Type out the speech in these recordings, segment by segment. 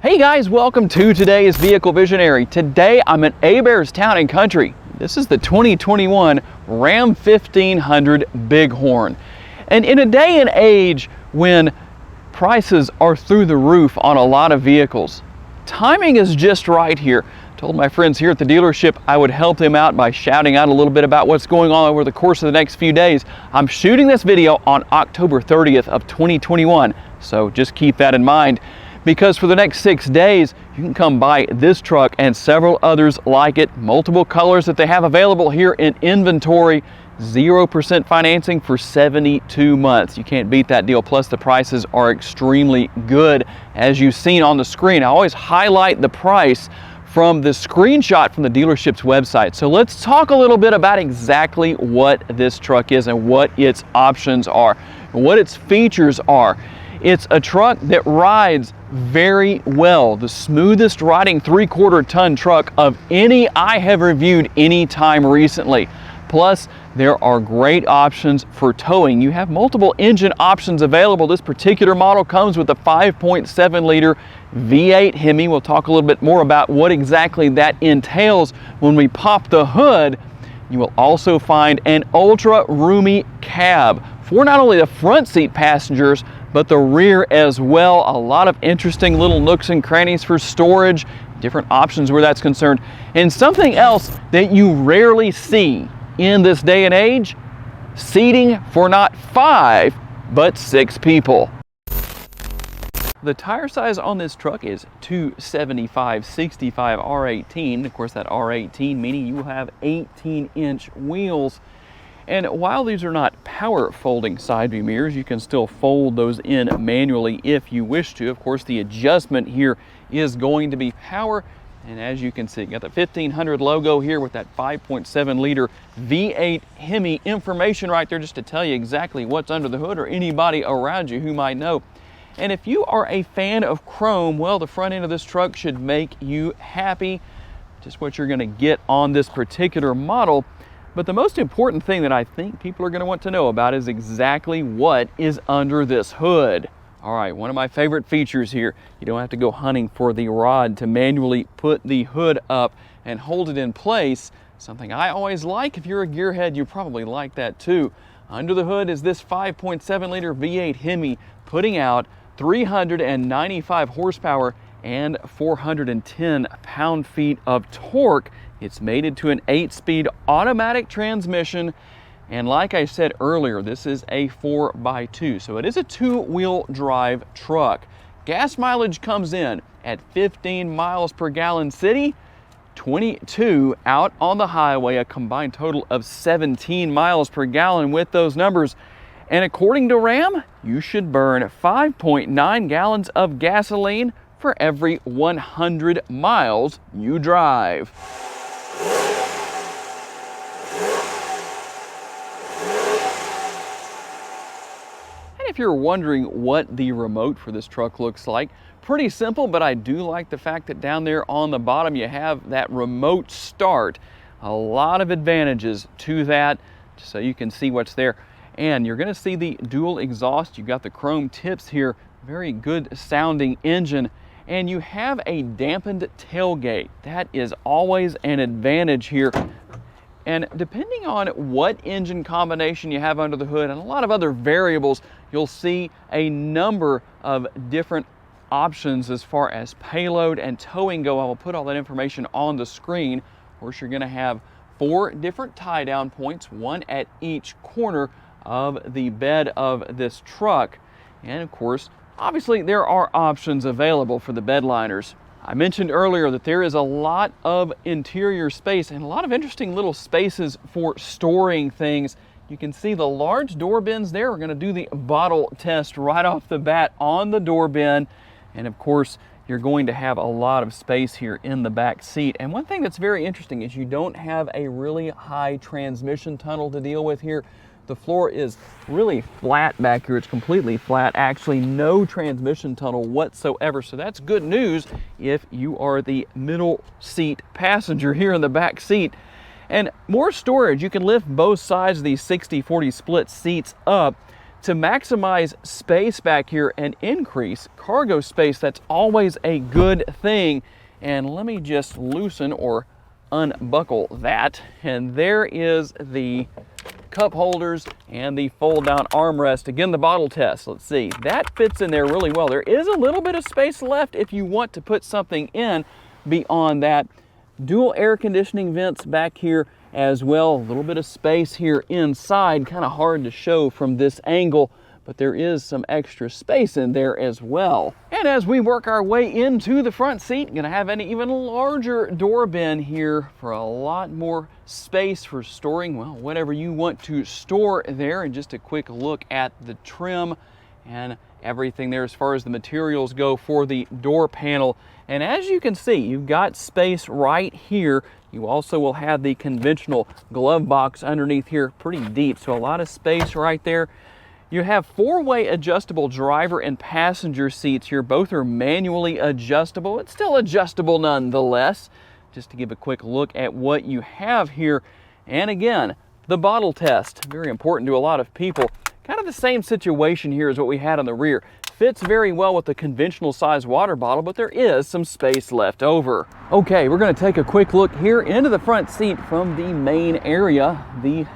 Hey guys, welcome to today's Vehicle Visionary. Today I'm at Hebert's Town and Country. This is the 2021 Ram 1500 Bighorn. And in a day and age when prices are through the roof on a lot of vehicles, timing is just right here. Told my friends here at the dealership I would help them out by shouting out a little bit about what's going on over the course of the next few days. I'm shooting this video on October 30th of 2021, so just keep that in mind. Because for the next 6 days, you can come buy this truck and several others like it, multiple colors that they have available here in inventory, 0% financing for 72 months. You can't beat that deal. Plus the prices are extremely good, as you've seen on the screen. I always highlight the price from the screenshot from the dealership's website. So let's talk a little bit about exactly what this truck is and what its options are, and what its features are. It's a truck that rides very well, the smoothest riding 3/4 ton truck of any I have reviewed any time recently. Plus, there are great options for towing. You have multiple engine options available. This particular model comes with a 5.7 liter V8 Hemi. We'll talk a little bit more about what exactly that entails when we pop the hood. You will also find an ultra roomy cab for not only the front seat passengers, but the rear as well. A lot of interesting little nooks and crannies for storage, different options where that's concerned. And something else that you rarely see in this day and age, seating for not 5, but 6 people. The tire size on this truck is 275/65 R18. Of course, that R18 meaning you have 18-inch wheels. And while these are not power folding side view mirrors, you can still fold those in manually if you wish to. Of course, the adjustment here is going to be power. And as you can see, you got the 1500 logo here with that 5.7 liter V8 Hemi information right there just to tell you exactly what's under the hood or anybody around you who might know. And if you are a fan of chrome, well, the front end of this truck should make you happy. Just what you're going to get on this particular model. But the most important thing that I think people are going to want to know about is exactly what is under this hood. All right, one of my favorite features here, you don't have to go hunting for the rod to manually put the hood up and hold it in place. Something I always like. If you're a gearhead, you probably like that too. Under the hood is this 5.7 liter V8 Hemi putting out 395 horsepower and 410 pound-feet of torque. It's mated to an 8-speed automatic transmission, and like I said earlier, this is a 4x2, so it is a 2-wheel drive truck. Gas mileage comes in at 15 miles per gallon city, 22 out on the highway, a combined total of 17 miles per gallon with those numbers. And according to Ram, you should burn 5.9 gallons of gasoline for every 100 miles you drive. And if you're wondering what the remote for this truck looks like, pretty simple, but I do like the fact that down there on the bottom you have that remote start. A lot of advantages to that, so you can see what's there. And you're going to see the dual exhaust. You've got the chrome tips here, very good sounding engine. And you have a dampened tailgate. That is always an advantage here. And depending on what engine combination you have under the hood and a lot of other variables, you'll see a number of different options as far as payload and towing go. I will put all that information on the screen. Of course, you're going to have 4 different tie down points, one at each corner of the bed of this truck. And of course, obviously, there are options available for the bed liners. I mentioned earlier that there is a lot of interior space and a lot of interesting little spaces for storing things. You can see the large door bins there. We're going to do the bottle test right off the bat on the door bin. And of course, you're going to have a lot of space here in the back seat. And one thing that's very interesting is you don't have a really high transmission tunnel to deal with here. The floor is really flat back here. It's completely flat. Actually, no transmission tunnel whatsoever. So that's good news if you are the middle seat passenger here in the back seat. And more storage. You can lift both sides of these 60-40 split seats up to maximize space back here and increase cargo space, that's always a good thing. And let me just loosen or unbuckle that. And there is the cup holders and the fold down armrest. Again, the bottle test, let's see, that fits in there really well. There is a little bit of space left if you want to put something in beyond that. Dual air conditioning vents back here as well. A little bit of space here inside, kind of hard to show from this angle, but there is some extra space in there as well. And as we work our way into the front seat, gonna have an even larger door bin here for a lot more space for storing, well, whatever you want to store there. And just a quick look at the trim and everything there as far as the materials go for the door panel. And as you can see, you've got space right here. You also will have the conventional glove box underneath here, pretty deep, so a lot of space right there. You have four-way adjustable driver and passenger seats here. Both are manually adjustable. It's still adjustable nonetheless. Just to give a quick look at what you have here. And again, the bottle test, very important to a lot of people. Kind of the same situation here as what we had on the rear. Fits very well with the conventional size water bottle, but there is some space left over. Okay, we're gonna take a quick look here into the front seat from the main area, the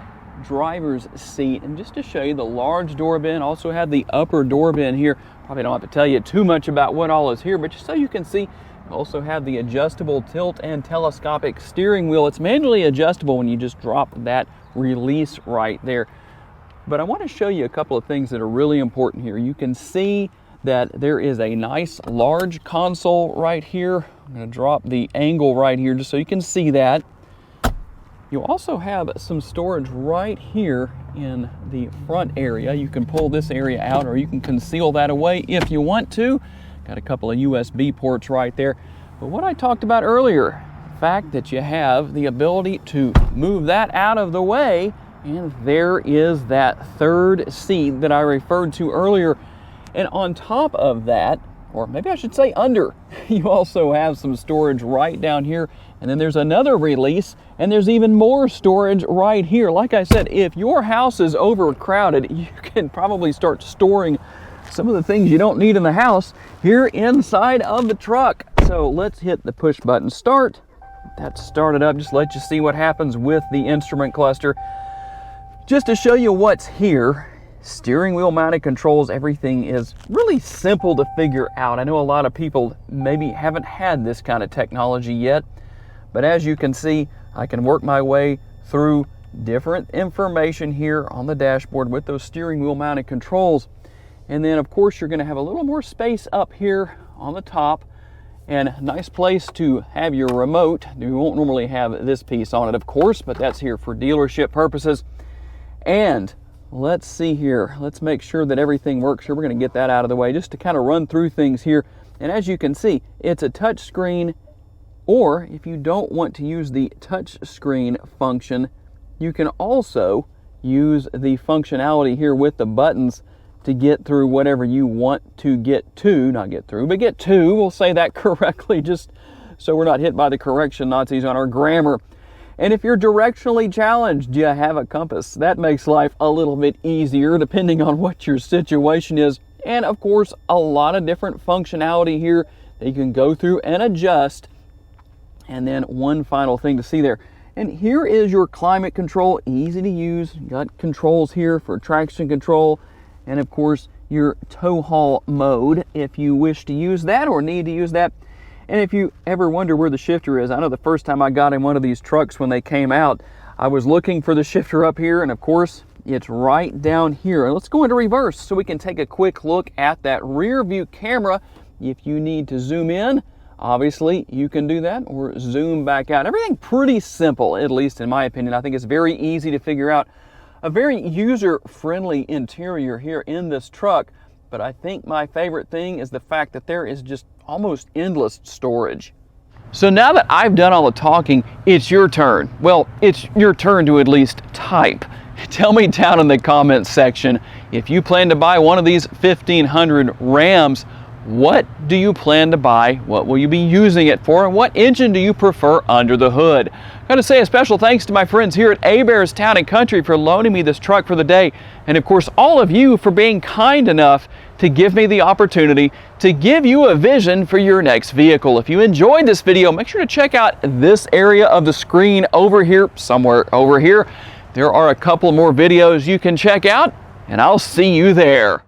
driver's seat. And just to show you the large door bin, also have the upper door bin here. Probably don't have to tell you too much about what all is here, but just so you can see, you also have the adjustable tilt and telescopic steering wheel. It's manually adjustable when you just drop that release right there. But I want to show you a couple of things that are really important here. You can see that there is a nice large console right here. I'm going to drop the angle right here just so you can see that. You also have some storage right here in the front area. You can pull this area out or you can conceal that away if you want to. Got a couple of USB ports right there. But what I talked about earlier, the fact that you have the ability to move that out of the way, and there is that third seat that I referred to earlier. And on top of that, or maybe I should say under, you also have some storage right down here. And then there's another release, and there's even more storage right here. Like I said, if your house is overcrowded, you can probably start storing some of the things you don't need in the house here inside of the truck. So let's hit the push button start. That's started up, just let you see what happens with the instrument cluster. Just to show you what's here, steering wheel mounted controls, everything is really simple to figure out. I know a lot of people maybe haven't had this kind of technology yet, but as you can see, I can work my way through different information here on the dashboard with those steering wheel mounted controls. And then of course you're going to have a little more space up here on the top, and a nice place to have your remote. You won't normally have this piece on it, of course, but that's here for dealership purposes. And let's see here, let's make sure that everything works here. We're going to get that out of the way just to kind of run through things here. And as you can see, it's a touch screen, or if you don't want to use the touch screen function, you can also use the functionality here with the buttons to get through whatever you want to get to, not get through, but get to, we'll say that correctly just so we're not hit by the correction Nazis on our grammar. And if you're directionally challenged, you have a compass. That makes life a little bit easier depending on what your situation is. And of course, a lot of different functionality here that you can go through and adjust. And then one final thing to see there. And here is your climate control, easy to use. You got controls here for traction control. And of course, your tow haul mode if you wish to use that or need to use that. And if you ever wonder where the shifter is, I know the first time I got in one of these trucks when they came out, I was looking for the shifter up here, and of course, it's right down here. And let's go into reverse so we can take a quick look at that rear view camera. If you need to zoom in, obviously you can do that, or zoom back out. Everything pretty simple, at least in my opinion. I think it's very easy to figure out. A very user-friendly interior here in this truck. But I think my favorite thing is the fact that there is just almost endless storage. So now that I've done all the talking, it's your turn. Well, it's your turn to at least type. Tell me down in the comments section, if you plan to buy one of these 1500 Rams, What do you plan to buy? What will you be using it for? And what engine do you prefer under the hood? I'm going to say a special thanks to my friends here at Heberts Town & Country for loaning me this truck for the day. And of course, all of you for being kind enough to give me the opportunity to give you a vision for your next vehicle. If you enjoyed this video, make sure to check out this area of the screen over here, somewhere over here. There are a couple more videos you can check out, and I'll see you there.